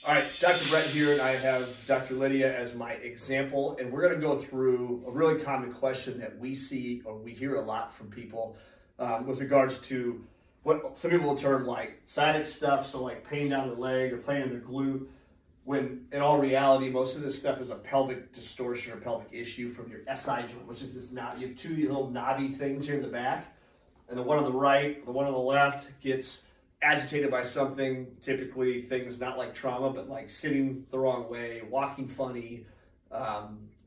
All right, Dr. Brett here, and I have Dr. Lydia as my example, and we're going to go through a really common question that we see or we hear a lot from people with regards to what some people will term like sciatic stuff, so like pain down the leg or pain in their glute, when in all reality, most of this stuff is a pelvic distortion or pelvic issue from your SI joint, which is this knob. You have two of these little knobby things here in the back, and the one on the right, the one on the left gets agitated by something, typically things not like trauma, but like sitting the wrong way, walking funny,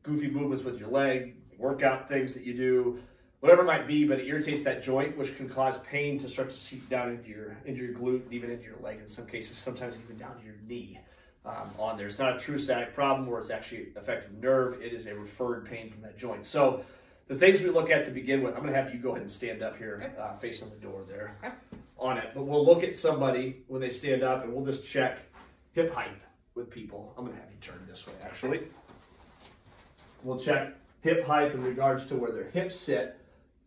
goofy movements with your leg, workout things that you do, whatever it might be, but it irritates that joint, which can cause pain to start to seep down into your glute and even into your leg in some cases, sometimes even down to your knee on there. It's not a true sciatic problem where it's actually affecting nerve. It is a referred pain from that joint. So the things we look at to begin with, I'm going to have you go ahead and stand up here, facing the door there. Okay. On it, but we'll look at somebody when they stand up and we'll just check hip height with people. I'm going to have you turn this way actually. We'll check hip height in regards to where their hips sit,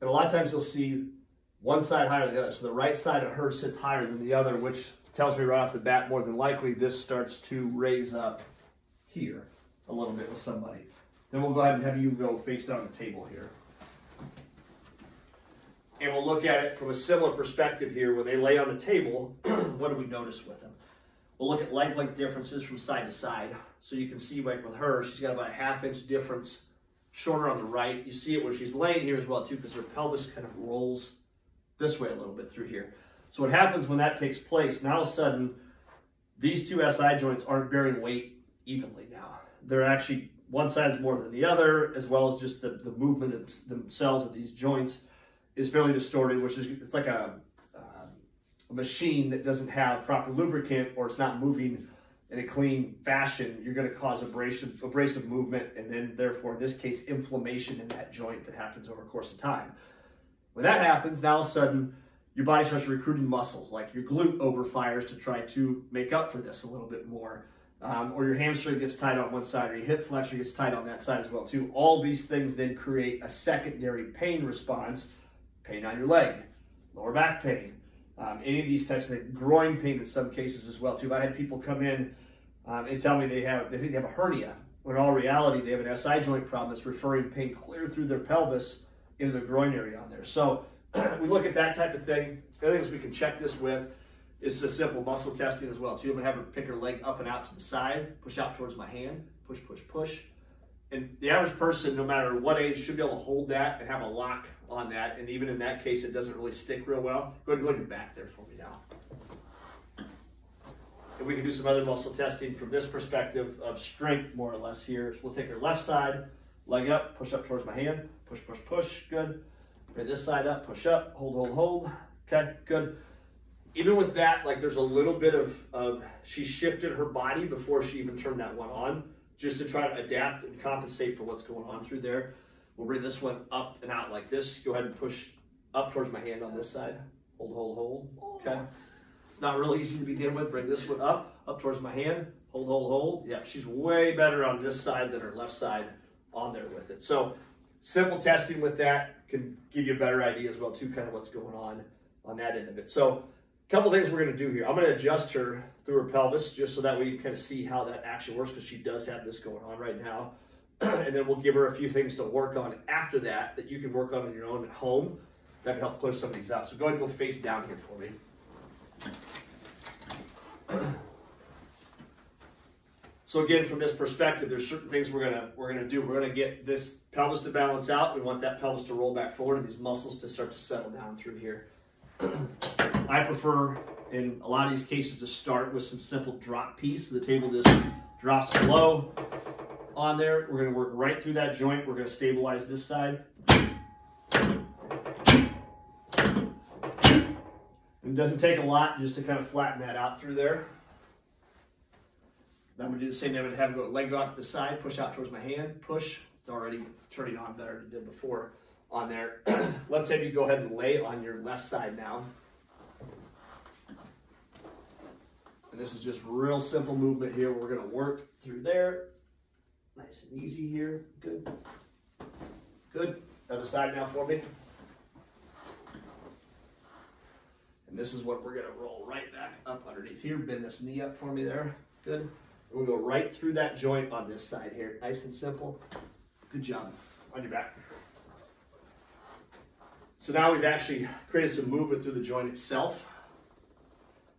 and a lot of times you'll see one side higher than the other. So the right side of her sits higher than the other, which tells me right off the bat more than likely this starts to raise up here a little bit with somebody. Then we'll go ahead and have you go face down the table here. And we'll look at it from a similar perspective here. When they lay on the table, what do we notice with them? We'll look at leg length differences from side to side. So you can see like with her, she's got about a ½ inch difference shorter on the right. You see it where she's laying here as well too, because her pelvis kind of rolls this way a little bit through here. So what happens when that takes place, now all of a sudden, these two SI joints aren't bearing weight evenly now. They're actually, one side's more than the other, as well as just the movement themselves of these joints is fairly distorted, which is, it's like a machine that doesn't have proper lubricant or it's not moving in a clean fashion. You're going to cause abrasive movement, and then therefore in this case inflammation in that joint that happens over a course of time. When that happens, now all of a sudden your body starts recruiting muscles, like your glute overfires to try to make up for this a little bit more, or your hamstring gets tight on one side, or your hip flexor gets tight on that side as well too. All these things then create a secondary pain response. Pain on your leg, lower back pain, any of these types of things, groin pain in some cases as well too. I had people come in and tell me they think they have a hernia, when in all reality they have an SI joint problem that's referring pain clear through their pelvis into the groin area on there. So we look at that type of thing. The other things we can check this with is a simple muscle testing as well too. I'm gonna have her pick her leg up and out to the side, push out towards my hand, push, push, push. And the average person, no matter what age, should be able to hold that and have a lock on that. And even in that case, it doesn't really stick real well. Go ahead and go to your back there for me now. And we can do some other muscle testing from this perspective of strength, more or less here. So we'll take our left side, leg up, push up towards my hand, push, push, push, good. Bring this side up, push up, hold, hold, hold. Okay, good. Even with that, like there's a little bit of she shifted her body before she even turned that one on, just to try to adapt and compensate for what's going on through there. We'll bring this one up and out like this. Go ahead and push up towards my hand on this side. Hold, hold, hold, okay? It's not real easy to begin with. Bring this one up towards my hand. Hold, hold, hold. Yeah, she's way better on this side than her left side on there with it. So simple testing with that can give you a better idea as well too, kind of what's going on that end of it. So a couple things we're going to do here. I'm going to adjust her through her pelvis just so that we can kind of see how that actually works, because she does have this going on right now. And then we'll give her a few things to work on after that you can work on your own at home that can help clear some of these up. So go ahead and go face down here for me. So again, from this perspective, there's certain things we're gonna do. We're gonna get this pelvis to balance out. We want that pelvis to roll back forward and these muscles to start to settle down through here. I prefer, in a lot of these cases, to start with some simple drop piece. The table just drops below on there. We're going to work right through that joint. We're going to stabilize this side. And it doesn't take a lot just to kind of flatten that out through there. Then I'm going to do the same thing. I'm going to have the leg go out to the side, push out towards my hand, push. It's already turning on better than it did before on there. Let's have you go ahead and lay on your left side now. And this is just real simple movement here. We're going to work through there. Nice and easy here. Good. Good. Other side now for me. And this is what we're going to roll right back up underneath here. Bend this knee up for me there. Good. We'll go right through that joint on this side here. Nice and simple. Good job. On your back. So now we've actually created some movement through the joint itself.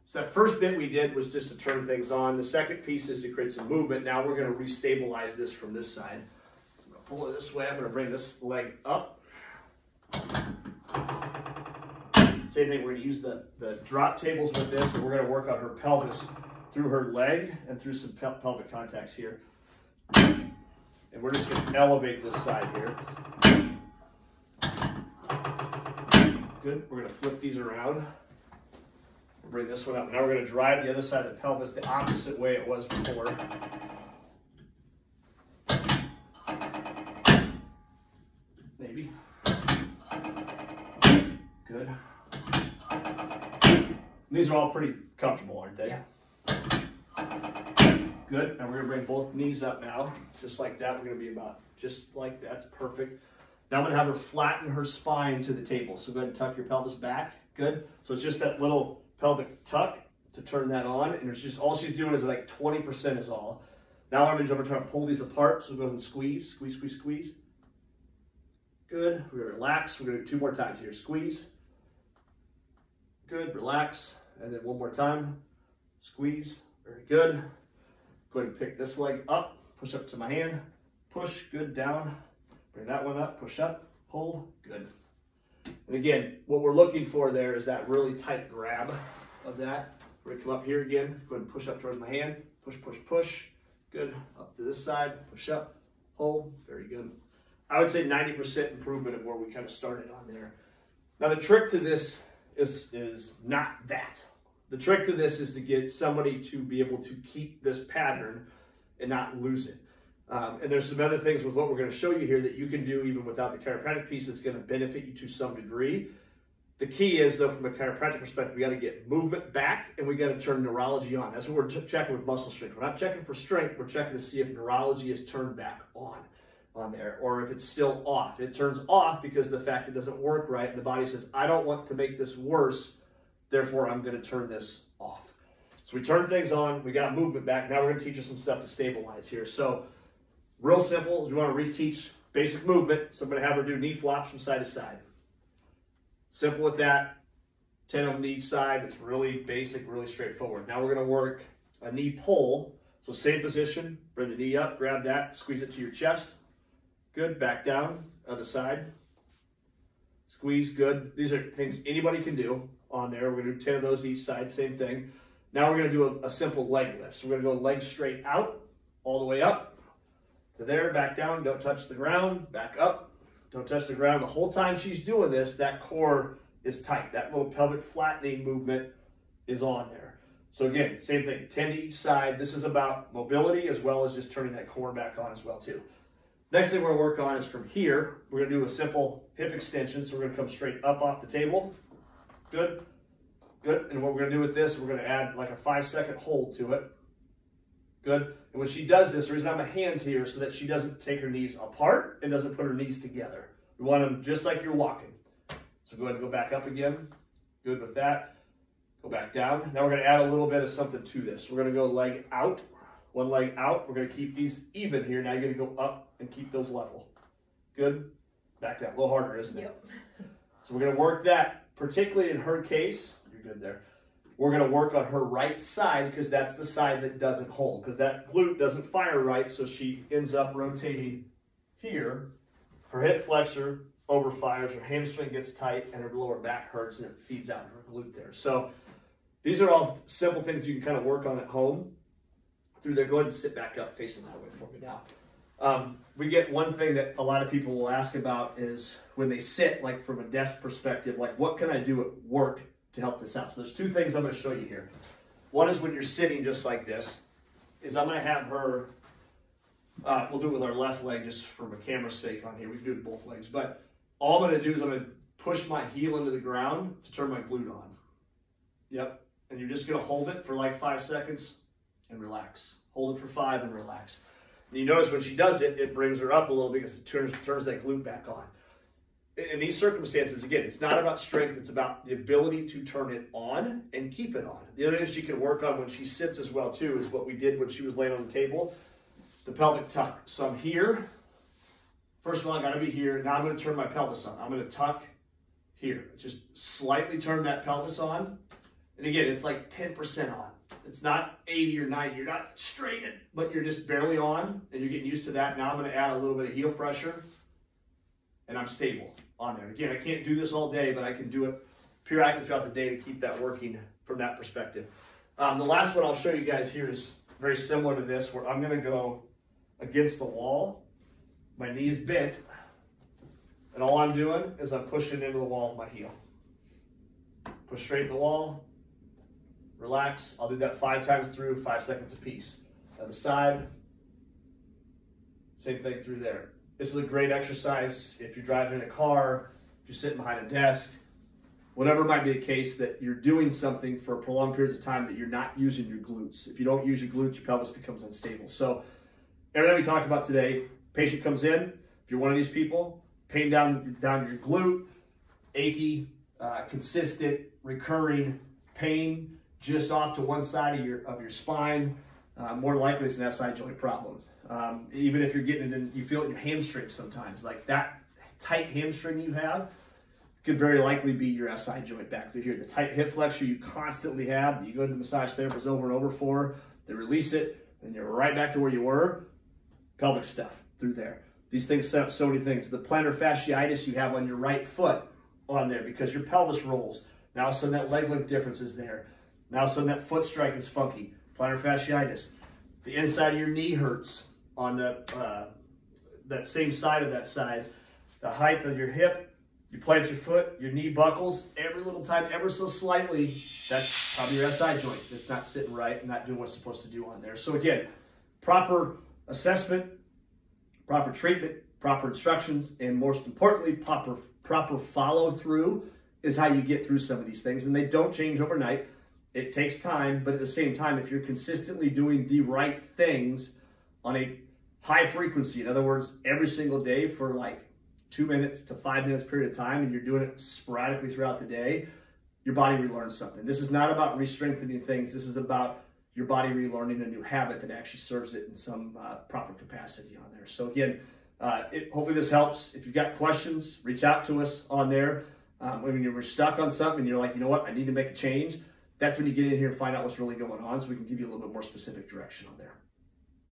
So that first bit we did was just to turn things on. The second piece is to create some movement. Now we're going to restabilize this from this side. So I'm going to pull it this way. I'm going to bring this leg up. Same thing, we're going to use the drop tables with this, and we're going to work on her pelvis through her leg and through some pelvic contacts here. And we're just going to elevate this side here. Good. We're going to flip these around. We'll bring this one up. Now we're going to drive the other side of the pelvis the opposite way it was before. Maybe. Good. These are all pretty comfortable, aren't they? Yeah. Good. And we're going to bring both knees up now, just like that. We're going to be about just like that. That's perfect. Now I'm going to have her flatten her spine to the table. So go ahead and tuck your pelvis back. Good. So it's just that little pelvic tuck to turn that on. And it's just all she's doing is like 20% is all. Now I'm going to try to pull these apart. So go ahead and squeeze, squeeze, squeeze, squeeze. Good. We're going to relax. We're going to do 2 more times here. Squeeze. Good. Relax. And then 1 more time. Squeeze. Very good. Go ahead and pick this leg up. Push up to my hand. Push. Good. Down. Bring that one up. Push up. Hold. Good. And again, what we're looking for there is that really tight grab of that. We're going to come up here again. Go ahead and push up towards my hand. Push, push, push. Good. Up to this side. Push up. Hold. Very good. I would say 90% improvement of where we kind of started on there. Now the trick to this is not that. The trick to this is to get somebody to be able to keep this pattern and not lose it. And there's some other things with what we're going to show you here that you can do even without the chiropractic piece that's going to benefit you to some degree. The key is, though, from a chiropractic perspective, we got to get movement back and we got to turn neurology on. That's what we're checking with muscle strength. We're not checking for strength. We're checking to see if neurology is turned back on there, or if it's still off. It turns off because the fact it doesn't work right, and the body says, I don't want to make this worse, therefore I'm going to turn this off. So we turn things on, we got movement back. Now we're going to teach you some stuff to stabilize here. So real simple, we want to reteach basic movement. So I'm going to have her do knee flops from side to side. Simple with that. 10 of them to each side. It's really basic, really straightforward. Now we're going to work a knee pull. So same position, bring the knee up, grab that, squeeze it to your chest. Good, back down, other side. Squeeze, good. These are things anybody can do on there. We're gonna do 10 of those each side, same thing. Now we're gonna do a simple leg lift. So we're gonna go leg straight out, all the way up to there, back down, don't touch the ground, back up, don't touch the ground. The whole time she's doing this, that core is tight. That little pelvic flattening movement is on there. So again, same thing, 10 to each side. This is about mobility as well as just turning that core back on as well too. Next thing we're going to work on is from here, we're going to do a simple hip extension. So we're going to come straight up off the table. Good. Good. And what we're going to do with this, we're going to add like a 5-second hold to it. Good. And when she does this, the reason I have my hands here so that she doesn't take her knees apart and doesn't put her knees together. We want them just like you're walking. So go ahead and go back up again. Good with that. Go back down. Now we're going to add a little bit of something to this. We're going to go leg out. One leg out. We're going to keep these even here. Now you're going to go up and keep those level. Good. Back down. A little harder, isn't it? Yep. So we're going to work that, particularly in her case. You're good there. We're going to work on her right side because that's the side that doesn't hold. Because that glute doesn't fire right, so she ends up rotating here. Her hip flexor overfires, her hamstring gets tight, and her lower back hurts, and it feeds out her glute there. So these are all simple things you can kind of work on at home. Through there, go ahead and sit back up facing that way for me now. We get one thing that a lot of people will ask about is when they sit, like from a desk perspective, like what can I do at work to help this out? So there's 2 things I'm going to show you here. One is when you're sitting just like this, is I'm going to have her, we'll do it with our left leg just for a camera's sake on here. We can do it with both legs, but all I'm going to do is I'm going to push my heel into the ground to turn my glute on. Yep. And you're just going to hold it for like 5 seconds and relax. Hold it for 5 and relax. And you notice when she does it, it brings her up a little because it turns that glute back on. in these circumstances, again, it's not about strength, it's about the ability to turn it on and keep it on. The other thing she can work on when she sits as well too is what we did when she was laying on the table, the pelvic tuck. So I'm here. First of all, I gotta be here. Now I'm gonna turn my pelvis on. I'm gonna tuck here. Just slightly turn that pelvis on. And again, it's like 10% on. It's not 80 or 90. You're not straightened, but you're just barely on and you're getting used to that. Now I'm gonna add a little bit of heel pressure and I'm stable on there. Again, I can't do this all day, but I can do it periodically throughout the day to keep that working from that perspective. The last one I'll show you guys here is very similar to this, where I'm gonna go against the wall. My knee is bent, and all I'm doing is I'm pushing into the wall with my heel. Push straight in the wall, relax. I'll do that 5 times through, 5 seconds apiece. Other side, same thing through there. This is a great exercise if you're driving in a car, if you're sitting behind a desk, whatever might be the case, that you're doing something for prolonged periods of time that you're not using your glutes. If you don't use your glutes, your pelvis becomes unstable. So everything we talked about today, patient comes in, if you're one of these people, pain down your glute, achy, consistent, recurring pain just off to one side of your spine, more likely it's an SI joint problem. Even if you're getting it in, you feel it in your hamstring sometimes, like that tight hamstring you have could very likely be your SI joint back through here. The tight hip flexor you constantly have, that you go to the massage therapist over and over for, they release it, and you're right back to where you were, pelvic stuff through there. These things set up so many things. The plantar fasciitis you have on your right foot on there because your pelvis rolls. Now all of a sudden that leg length difference is there. Now all of a sudden that foot strike is funky. Plantar fasciitis. The inside of your knee hurts on the that same side of that side. The height of your hip, you plant your foot, your knee buckles, every little time, ever so slightly, that's probably your SI joint that's not sitting right and not doing what it's supposed to do on there. So again, proper assessment, proper treatment, proper instructions, and most importantly, proper follow through is how you get through some of these things. And they don't change overnight. It takes time, but at the same time, if you're consistently doing the right things on a high frequency, in other words, every single day for like 2 minutes to 5 minutes period of time, and you're doing it sporadically throughout the day, your body relearns something. This is not about re-strengthening things. This is about your body relearning a new habit that actually serves it in some proper capacity on there. So again, hopefully this helps. If you've got questions, reach out to us on there. When you're stuck on something and you're like, you know what, I need to make a change, that's when you get in here and find out what's really going on so we can give you a little bit more specific direction on there.